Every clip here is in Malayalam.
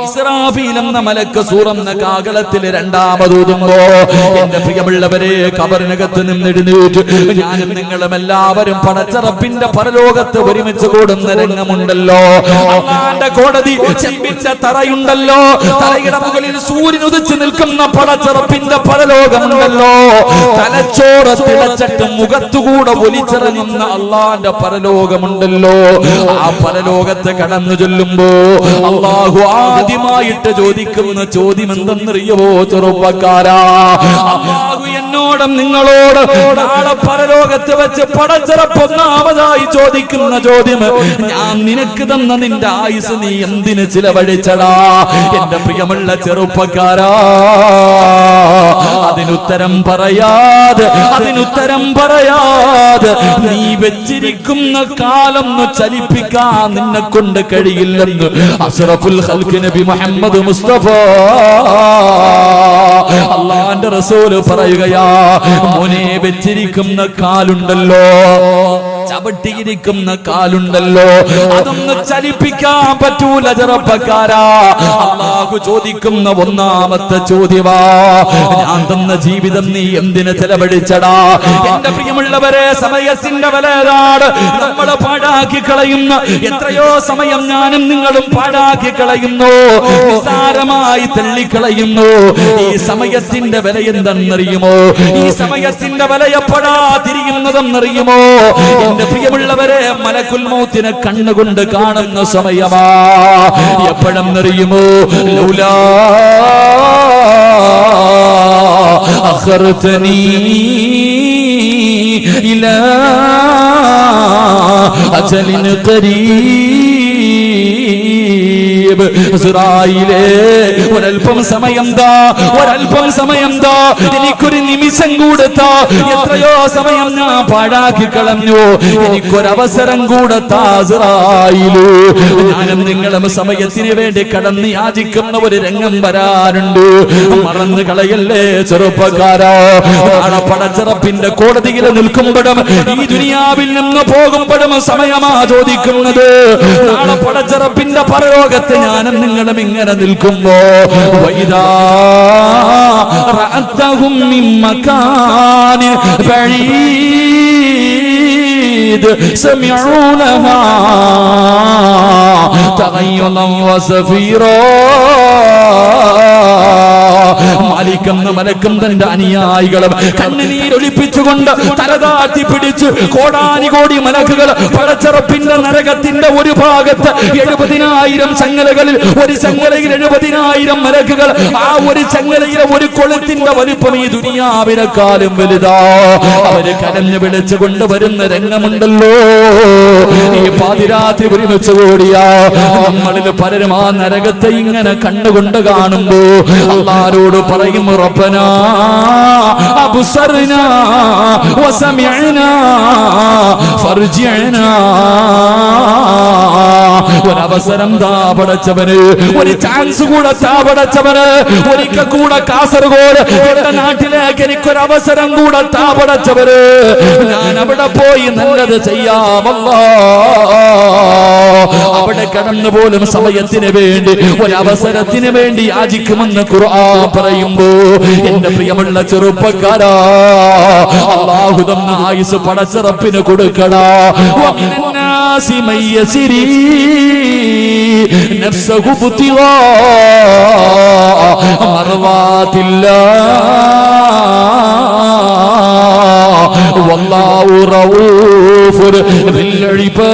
ഇസ്രാഫീൽ എന്ന മലക്ക് സൂറന്ന കാകളത്തിൽ രണ്ടാമതൂതുമ്പോ എന്റെ പ്രിയമുള്ളവരെ ഖബറിനകത്ത് നിന്ന് എഴുന്നേറ്റ് ഞാനും നിങ്ങളും എല്ലാവരും പടച്ചറപ്പിന്റെ പരലോകത്ത് ഒരുമിച്ച് കൂടുന്ന രംഗമുണ്ടല്ലോ. അല്ലാഹുവിന്റെ കോടതി ചെമ്പിച്ച തറയുണ്ടല്ലോ, തറയുടെ മുകളിൽ സൂര്യൻ ഉദിച്ചു നിൽക്കുന്ന പടച്ചറപ്പിന്റെ പരലോകമുണ്ടല്ലോ. തലച്ചോറ് തിളച്ചിട്ട് മുഖത്തുകൂടെ ഒലിച്ചിറങ്ങുന്ന അള്ളാന്റെ പരലോകമുണ്ടല്ലോ. ആ പരലോകത്തെ കടന്നു ചൊല്ലുമ്പോ അള്ളാഹു ആദ്യമായിട്ട് ചോദിക്കുന്ന ചോദ്യം എന്തെന്നറിയുമോ ചെറുപ്പക്കാരാ? അള്ളാഹു എന്നോടും നിങ്ങളോട് നാളെ പരലോകത്ത് വെച്ച് പടച്ചറപ്പ് ഒന്നാമതായി ചോദിക്കുന്ന ചോദ്യം, ഞാൻ നിനക്ക് തന്ന നിന്റെ ആയുസ് നീ എന്തിന് ചിലവഴിച്ചടാ? എന്റെ പ്രിയമുള്ള ചെറുപ്പക്കാരാ, അതിനുത്തരം പറയാതെ നീ വെച്ചിരിക്കുന്ന കാലം ചലിപ്പിക്കാൻ നിന്നെ കൊണ്ട് കഴിയില്ലെന്ന് അഷ്റഫുൽ ഖൽഖ് നബി മുഹമ്മദ് മുസ്തഫ അല്ലാഹുവിന്റെ റസൂല് പറയുകയാ, മോനെ വെച്ചിരിക്കുന്ന കാലുണ്ടല്ലോ, ചവിട്ടിയിരിക്കുന്ന കാലുണ്ടല്ലോ, അതൊന്നും ചലിപ്പിക്കാൻ പറ്റൂല ചെറുപ്പക്കാരാ. അല്ലാഹു ചോദിക്കുന്ന ഒന്നാമത്തെ ചോദ്യമാ, ഞാൻ തന്ന ജീവിതം നീ എന്തിന് ചെലവഴിച്ചടാ? എന്റെ പ്രിയമുള്ളവരെ, സമയത്തിന്റെ വിലയാണ് നമ്മൾ പാഴാക്കി കളയുന്ന. എത്രയോ സമയം ഞാനും നിങ്ങളും പാഴാക്കി കളയുന്നു, നിസ്സാരമായി തള്ളിക്കളയുന്നു. ഈ സമയത്തിന്റെ വില എന്തെന്നറിയുമോ? ഈ സമയത്തിന്റെ വില എപ്പോഴാ തിരിയുന്നതെന്നറിയുമോ? എന്റെ പ്രിയമുള്ളവരെ, മലക്കുൽ മൗത്തിനെ കണ്ണുകൊണ്ട് കാണുന്ന സമയമാ. എപ്പോഴെന്നറിയുമോ? ലൗലാ അഖർതനീ ഇലാ അജലിൻ ഖരീബ്. ഇസ്രായേലേ, ഒരൽപ്പം സമയം താ, എനിക്കൊരു നിമിഷം കൊടുത്താ. എത്രയോ സമയം ഞാൻ പാഴാക്കി കളഞ്ഞു, എനിക്കൊരവസരം കൊടുത്താ ഇസ്രായേലേ. ഞാനും നിങ്ങളും സമയത്തിന് വേണ്ടി കടന്ന് യാചിക്കുന്ന ഒരു രംഗം വരാനുണ്ട്, മറന്നു കളയല്ലേ ചെറുപ്പക്കാരാ. നാളെ പടച്ചറപ്പിന്റെ കോടതിയിൽ നിൽക്കുമ്പോഴും ഈ ദുനിയാവിൽ നിന്ന് പോകുമ്പോഴും സമയമാ ചോദിക്കുന്നത്. നാളെ പടച്ചറപ്പിന്റെ പരലോകത്ത് ഞാനും നിങ്ങളും ഇങ്ങനെ നിൽക്കുമ്പോ വൈദാ റഅതഹും മിൻ മകാനിൻ ബഈദ് സമിഉ ലഹാ തഗയ്യുദൻ വസഫീറാ. മാലിക്കെന്ന മലക്കും തന്റെ അനുയായികളും കണ്ണുനീരൊലിപ്പിച്ചുകൊണ്ട് തലതാഴ്ത്തി പിടിച്ച് കോടാനുകോടി മലക്കുകൾ പടച്ചറപ്പിന്റെ നരകത്തിന്റെ ഒരു ഭാഗത്ത് 70,000 ചങ്ങലകളിൽ ഒരു ചങ്ങലയിൽ 70,000 മലക്കുകൾ. ആ ഒരു ചങ്ങലയിലെ ഒരു കൊളുത്തിന്റെ വലിപ്പം ഈ ദുനിയാവിനെക്കാളും വലുതാ. അവര് കരഞ്ഞു വിളിച്ചുകൊണ്ട് വരുന്ന രംഗമുണ്ടല്ലോ. ഈ പാതിരാത്രി ഒരുമിച്ച് കൂടിയാ നമ്മളിൽ പലരും ആ നരകത്തെ ഇങ്ങനെ കണ്ണുകൊണ്ട് കാണുമ്പോ അല്ലാഹുവോട് പറയും, റബ്ബനാ അബ്സർനാ വസമിഅനാ ഫർജിഅനാ. ഒരവസരം താ പടച്ചവന്, ഒരു ചാൻസ് കൂടെ താ പടച്ചവന്. ഒരിക്കൽ കൂടെ കാസർഗോഡ് എന്റെ നാട്ടിലേക്ക് എനിക്കൊരവസരം കൂടെ താ പടച്ചവന്. ഞാൻ അവിടെ പോയി നല്ലത് ചെയ്യാമല്ലോ. അവിടെ കടന്നു പോലും സമയത്തിന് വേണ്ടി, ഒരവസരത്തിന് വേണ്ടി യാചിക്കുമെന്ന് ഖുർആൻ പറയുമ്പോ എന്റെ പ്രിയമുള്ള ചെറുപ്പക്കാരാ, അല്ലാഹു തന്ന ആയുസ് പടച്ചറപ്പിന് കൊടുക്കടാ. വമിനന്നാസി മയ്യസിരി നഫ്സഹു ബുതിവാ മർവാതില്ലാഹ് വല്ലാഹു റഊഫുർ ബിൽ ഇബാദ്.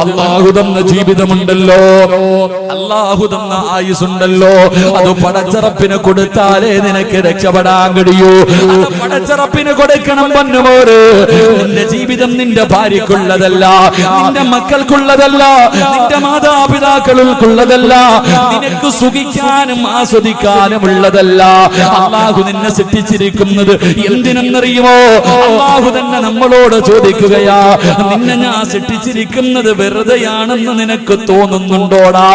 അല്ലാഹു തന്ന ജീവിതമുണ്ടല്ലോ, അല്ലാഹു തന്ന ആയുസുണ്ടല്ലോ, അത് പടച്ചറപ്പിന് കൊടുത്താലേ നിനക്ക് രക്ഷപ്പെടാൻ കഴിയൂ. അത് പടച്ചറപ്പിന് കൊടുക്കണം പൊന്നുമോര്. നിന്റെ ജീവിതം നിന്റെ ഭാര്യക്കുള്ളതല്ല, നിന്റെ മക്കൾക്കുള്ളതല്ല, നിന്റെ മാതാപിതാക്കൾക്കുള്ളതല്ല, നിനക്ക് സുഖിക്കാനും ആസ്വദിക്കാനും ഉള്ളതല്ല. അല്ലാഹു നിന്നെ സൃഷ്ടിച്ചിരിക്കുന്നത് എന്തിനെന്നറിയുമോ? അല്ലാഹു തന്നെ നമ്മളോട് ചോദിക്കുകയാ, നിന്നെ ഞാൻ സൃഷ്ടിച്ചിരിക്കുന്നത് ജീവിക്കുന്നത് വെറുതെയാണെന്ന് നിനക്ക് തോന്നുന്നുണ്ടോടാ?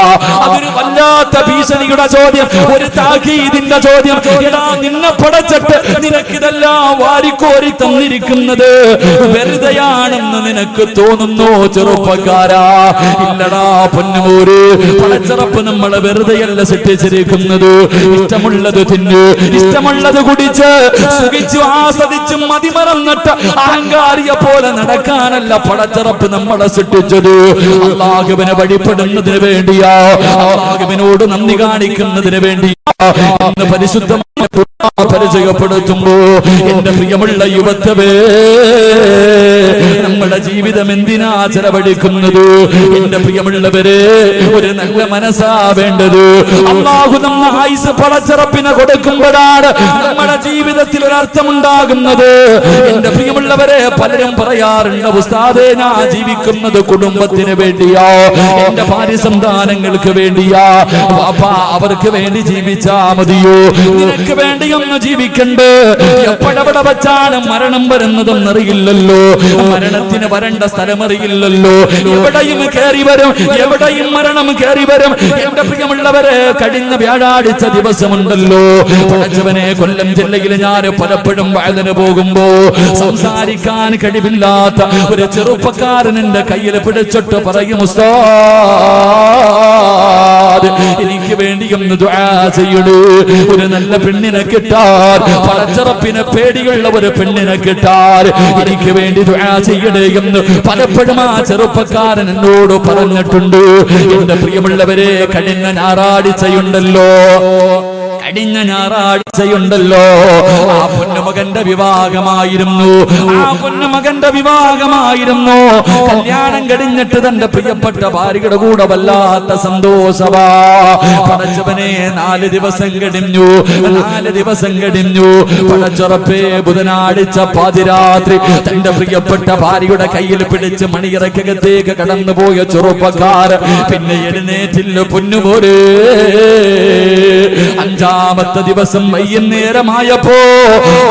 അതൊരു വല്ലാത്ത ഭീഷണിയുടെ ചോദ്യം, ഒരു താക്കീതിന്റെ ചോദ്യം. എടാ, നിന്നെ പടച്ചിട്ട് നിനക്കിതെല്ലാം വാരിക്കോരി തന്നിരിക്കുന്നത് വെറുതെയാണെന്ന് നിനക്ക് തോന്നുന്നു ചെറുപ്പക്കാരാ? ഇല്ലടാ പൊന്നുമോര്, പടച്ചിറപ്പ് നമ്മളെ വെറുതെയല്ല സൃഷ്ടിച്ചിരിക്കുന്നത്. ഇഷ്ടമുള്ളത് തിന്ന്, ഇഷ്ടമുള്ളത് കുടിച്ച് സുഖിച്ചു ആസ്വദിച്ചും മതിമറന്നിട്ട് അഹങ്കാരിയെ പോലെ നടക്കാനല്ല പടച്ചിറപ്പ് നമ്മളെ സൃഷ്ടിച്ചത്. അല്ലാഹുവിനെ വഴിപ്പെടുന്നതിന് വേണ്ടിയാ, അല്ലാഹുവിനോട് നന്ദി കാണിക്കുന്നതിന് വേണ്ടിയാ. ഇന്ന് പരിശുദ്ധമായ പരിചയപ്പെടുത്തുമ്പോ എന്റെ പ്രിയമുള്ള യുവത്വേ, നമ്മുടെ ജീവിതം എന്തിനാ ചെലവഴിക്കുന്നത്? എന്റെ പ്രിയമുള്ളവരെ, ഒരു നല്ല മനസ്സാ വേണ്ടത്. അല്ലാഹു നമ്മ ആയുസ് പടച്ചിറപ്പിനെ കൊടുക്കുമ്പോഴാണ് നമ്മുടെ ജീവിതത്തിൽ ഒരർത്ഥമുണ്ടാകുന്നത്. എന്റെ പ്രിയമുള്ളവരെ, പലരും പറയാറുണ്ട്, ഉസ്താദേ ഞാൻ ജീവിക്കുന്നത് കുടുംബത്തിന് വേണ്ടിയാ, എന്റെ ഭാര്യ സന്താനങ്ങൾക്ക് വേണ്ടിയാ. വാപ്പാ, അവർക്ക് വേണ്ടി ജീവിച്ചാ മതിയോ? നിനക്ക് വേണ്ടിയൊന്നും ജീവിക്കണ്ട്. എപ്പോഴെവിടെ വെച്ചാണ് മരണം വരുന്നതെന്നറിയില്ലല്ലോ. മരണത്തിന് വരേണ്ട സ്ഥലമറിയില്ലല്ലോ. എവിടെയും കയറി വരും, എവിടെയും മരണം കയറി വരും. എന്റെ പ്രിയമുള്ളവരെ, കഴിഞ്ഞ വ്യാഴാഴ്ച ദിവസമുണ്ടല്ലോ, പടച്ചവനെ, കൊല്ലം ജില്ലയിൽ ഞാൻ പലപ്പോഴും വയലിന് പോകുമ്പോ സംസാരിക്കാൻ കഴിവില്ലാത്ത ഒരു ചെറുപ്പക്കാരൻ എന്റെ കയ്യിൽ പിടിച്ചിട്ട് പറയും, ഉസ്താദ് എനിക്ക് വേണ്ടി ഒന്ന് ദുആ ചെയ്യണേ. ഒരു നല്ല പെണ്ണിനെ കിട്ടാൻ, പടച്ചിറപ്പിനെ പേടിയുള്ള ഒരു പെണ്ണിനെ കിട്ടാൻ എനിക്ക് വേണ്ടി ദുആ ചെയ്യണേ എന്ന് പലപ്പോഴും ആ ചെറുപ്പക്കാരൻ എന്നോട് പറഞ്ഞിട്ടുണ്ട്. എന്റെ പ്രിയമുള്ളവരെ, കഴിഞ്ഞ ഞായറാഴ്ചയുണ്ടല്ലോ, കഴിഞ്ഞ ഞായറാഴ്ചയുണ്ടല്ലോ, ആ പൊന്നുമകന്റെ വിവാഹമായിരുന്നു. ആ പൊന്നുമകന്റെ വിവാഹമായിരുന്നു. കല്യാണം കഴിഞ്ഞിട്ട് തന്റെ പ്രിയപ്പെട്ട ഭാര്യയുടെ കൂടെ വല്ലാത്ത സന്തോഷവാ. പടച്ചവനെ, 4 ദിവസം കഴിഞ്ഞു, 4 ദിവസം കഴിഞ്ഞു. പടച്ചുറപ്പേ, ബുധനാഴ്ച പാതിരാത്രി തന്റെ പ്രിയപ്പെട്ട ഭാര്യയുടെ കയ്യിൽ പിടിച്ച് മണിയറക്കകത്തേക്ക് കടന്നുപോയ ചെറുപ്പക്കാർ പിന്നെ എഴുന്നേറ്റില്ല പൊന്നുപോലെ. 5-ാമത്തെ ദിവസം വൈകുന്നേരമായപ്പോ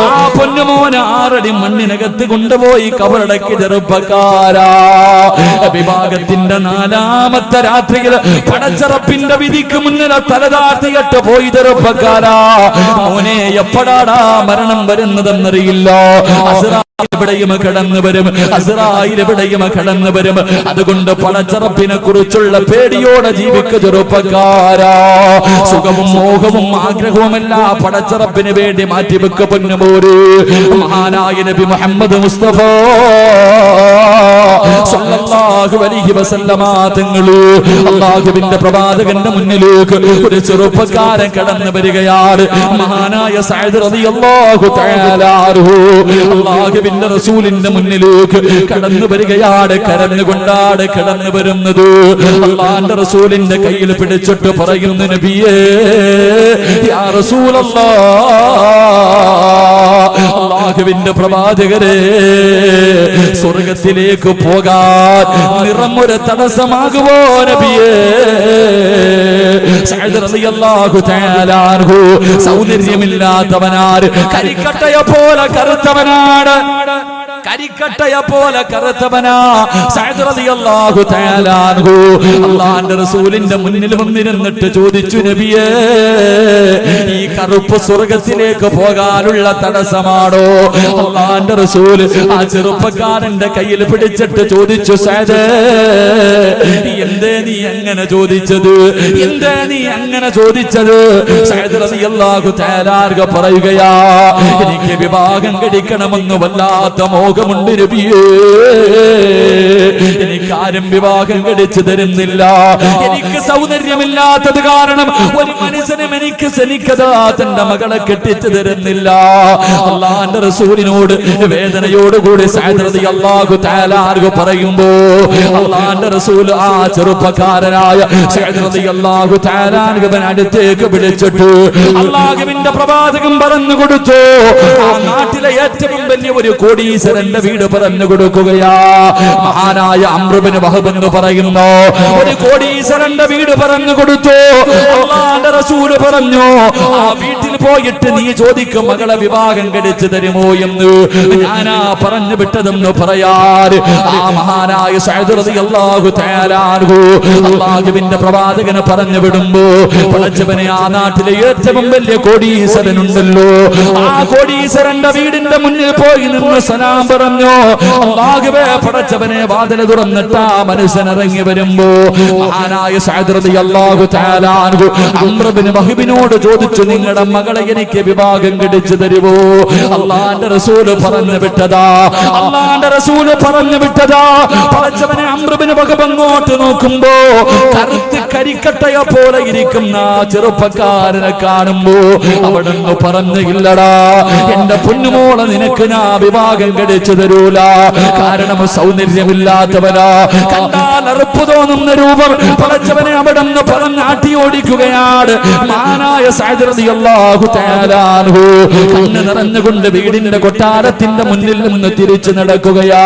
ആ പൊന്നുമോനെ 6 അടി മണ്ണിനകത്ത് കൊണ്ടുപോയി കബറടക്കി ചെറുപ്പക്കാരാ. വിവാഹത്തിന്റെ 4-ാമത്തെ രാത്രിയിൽ പടച്ചിറപ്പിന്റെ വിധിക്ക് മുന്നിൽ തലതാഴ്ത്തിയിട്ട് പോയി ചെറുപ്പക്കാരാ. മോനെ, എപ്പോഴാടാ മരണം വരുന്നതെന്നറിയില്ല. എവിടെയും കടന്നു വരും, അസ്റായിൽ എവിടെയും കടന്നു വരും. അതുകൊണ്ട് പടച്ചിറപ്പിനെ കുറിച്ചുള്ള പേടിയോടെ ജീവിക്ക ചെറുപ്പക്കാരാ. സുഖവും മോഹവും ആഗ്രഹവുമെല്ലാം പടച്ചിറപ്പിന് വേണ്ടി മാറ്റിവെക്ക പൊന്നുമോര്. മഹാനായ നബി മുഹമ്മദ് മുസ്തഫ സല്ലല്ലാഹു അലൈഹി വസല്ലമ തങ്ങള് അല്ലാഹുവിന്റെ പ്രവാചകന്റെ മുന്നിലേക്ക് ഒരു ചെറുപ്പക്കാരൻ കടന്നു വരികയാണ്. മഹാനായ സഅദ് റളിയല്ലാഹു തആല അൻഹു അല്ലാഹുവിന്റെ റസൂലിന്റെ മുന്നിലേക്ക് കടന്നു വരികയാണ്. കരഞ്ഞുകൊണ്ടാണ് കടന്നു വരുന്നത്. അല്ലാഹുവിന്റെ റസൂലിന്റെ കയ്യിൽ പിടിച്ചിട്ട് പറയുന്നു, നബിയേ, യാ റസൂലല്ലാഹ്, അല്ലാഹുവിന്റെ പ്രവാചകരെ, സ്വർഗ്ഗത്തിലേക്ക് പോകാൻ നിറമൊരു തടസ്സമാകുമോ നബിയേ? സഅദ് റളിയല്ലാഹു തആല അൻഹു സൗന്ദര്യമില്ലാത്തവനാണ്, കരിക്കട്ടയെ പോലെ കറുത്തവനാണ്, കരിക്കട്ടയെ പോലെ കറുത്തവനാ സഅദ് റളിയല്ലാഹു തആല അൻഹു. അല്ലാഹുവിന്റെ റസൂലിന്റെ മുന്നിൽ വന്നിരുന്നിട്ട് ചോദിച്ചു, നബിയേ, ഈ കറുപ്പ് സ്വർഗ്ഗത്തിലേക്ക് പോകാനുള്ള തടസ്സമാണോ? അല്ലാഹുവിന്റെ റസൂൽ ആ ചെറുപ്പക്കാരന്റെ കയ്യിൽ പിടിച്ചിട്ട് ചോദിച്ചു, സഅദ്, എന്തേ നീ അങ്ങനെ ചോദിച്ചത്? എന്തേ നീ അങ്ങനെ ചോദിച്ചത്? സഅദ് റളിയല്ലാഹു തആല അൻഹു പറയുകയാ, എനിക്ക് വിവാഹം കഴിക്കണമെന്ന് വല്ലാത്ത മോഹമുണ്ട് നബിയേ. എനിക്കാരും വിവാഹം കഴിച്ചു തരുന്നില്ല. എനിക്ക് സൗന്ദര്യമില്ലാത്തത് കാരണം ഒരു മനുഷ്യനും എനിക്ക് ശനിക്കതാ തന്റെ മകളെ കെട്ടിച്ചു തരുന്നില്ല. അല്ലാഹുവിന്റെ റസൂലിനോട് വേദനയോടുകൂടി സഅദ് റളിയല്ലാഹു തആല അൻഹു പറയുമ്പോ അല്ലാഹുവിന്റെ റസൂൽ ആ ചെറുപ്പക്കാരനായ സഅദ് റളിയല്ലാഹു തആല അൻഹുവിനെ അടുത്തേക്ക് വിളിച്ചിട്ട് അല്ലാഹുവിന്റെ പ്രവാചകൻ പറഞ്ഞു കൊടുത്തു, ആ നാട്ടിലെ ഏറ്റവും വലിയ ഒരു കോടീശ്വരന്റെ വീട് പറഞ്ഞു കൊടുക്കുകയാ. മഹാനായ അംർ ഇബ്നു വഹബ് എന്ന് പറയുന്നു ഒരു കോടീശ്വരന്റെ വീട് പറഞ്ഞു കൊടുത്തു. അല്ലാഹുവിന്റെ റസൂൽ പറഞ്ഞു, ആ വീട്ടിൽ പോയിട്ട് നീ ചോദിക്കും മകളെ വിവാഹം കഴിച്ചു തരുമോ എന്ന്. ഞാനാ പറഞ്ഞു വിട്ടതെന്ന് പറയാറ് ആ മഹാനായ സഅദ് റളിയല്ലാഹു തആല അൻഹു അല്ലാഹുവിന്റെ പ്രവാചകനെ പറഞ്ഞു വിടുമ്പോ പടച്ചവനെ ആ നാട്ടിലെ ഏറ്റവും വലിയ കോടീശ്വരനുണ്ടല്ലോ, ആ കോടീശ്വരന്റെ വീടിന്റെ മുന്നിൽ പോയി നിന്ന് സലാം പറഞ്ഞു. അല്ലാഹുവേ പടച്ചവനെ വാതിൽ തുറന്നിട്ട് ആ മനുഷ്യൻ ഇറങ്ങി വരുമ്പോ മഹാനായ സഅദ് റളിയല്ലാഹു തആല അൻഹു അംർ ഇബ്നു വഹബിനോട് ചോദിച്ചു, നിങ്ങളുടെ മകളെ എനിക്ക് വിവാഹം കഴിച്ചു തരുമോ? അല്ലാഹുവിന്റെ റസൂല് പറഞ്ഞു വിട്ടതാ, അല്ലാഹുവിന്റെ റസൂല് പറഞ്ഞു വിട്ടതാ. പടച്ചവനെ അംർ ഇബ്നു വഹബ് അങ്ങോട്ട് നോക്കുമ്പോ കറുത്ത് കരിക്കട്ടയെ പോലെ ഇരിക്കുന്ന ചെറുപ്പക്കാരനെ കാണുമ്പോ അവിടുന്ന് പറഞ്ഞു, ഇല്ലടാ എന്റെ പൊന്നുമോളെ നിനക്ക് ഞാൻ വിവാഹം കഴിച്ചു തരൂല. കാരണം സൗന്ദര്യമില്ലാത്തവനാ, കണ്ടാൽ അറുപ്പ് തോന്നുന്ന രൂപം. പടച്ചവനെ അവിടുന്ന് പറഞ്ഞാട്ടി ഓടിക്കുകയാണ്. മഹാനായ സഅദ് റളിയല്ലാഹു തആല അൻഹു കണ്ണ് നിറഞ്ഞുകൊണ്ട് വീടിന്റെ കൊട്ടാരത്തിന്റെ മുന്നിൽ നിന്ന് തിരിച്ചു നടക്കുകയാ.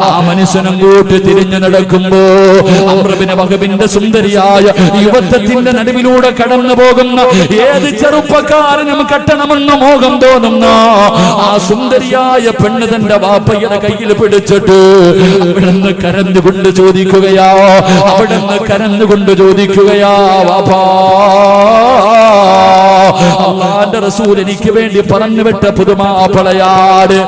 ആ മനുഷ്യനും കൂട്ടി തിരിഞ്ഞു നടക്കുമ്പോ അംർ ഇബ്നു വഹബിന്റെ സുന്ദരിയായ യുവത്വത്തിന്റെ നടുവിലൂടെ കടന്നു പോകുന്ന ഏത് ചെറുപ്പക്കാരനും കെട്ടണമെന്ന് മോഹം തോന്നുന്ന ആ സുന്ദരിയായ പെണ്ണ് തന്റെ വാപ്പയുടെ കയ്യിൽ പിടിച്ചിട്ട് അവിടുന്ന് കരഞ്ഞുകൊണ്ട് ചോദിക്കുകയാ, അവിടുന്ന് കരഞ്ഞുകൊണ്ട് ചോദിക്കുകയാ, വാപ്പാ അല്ലാഹുവിന്റെ റസൂൽ എനിക്ക് വേണ്ടി പറഞ്ഞു വിട്ട പുതുമാപ്പിളയാട്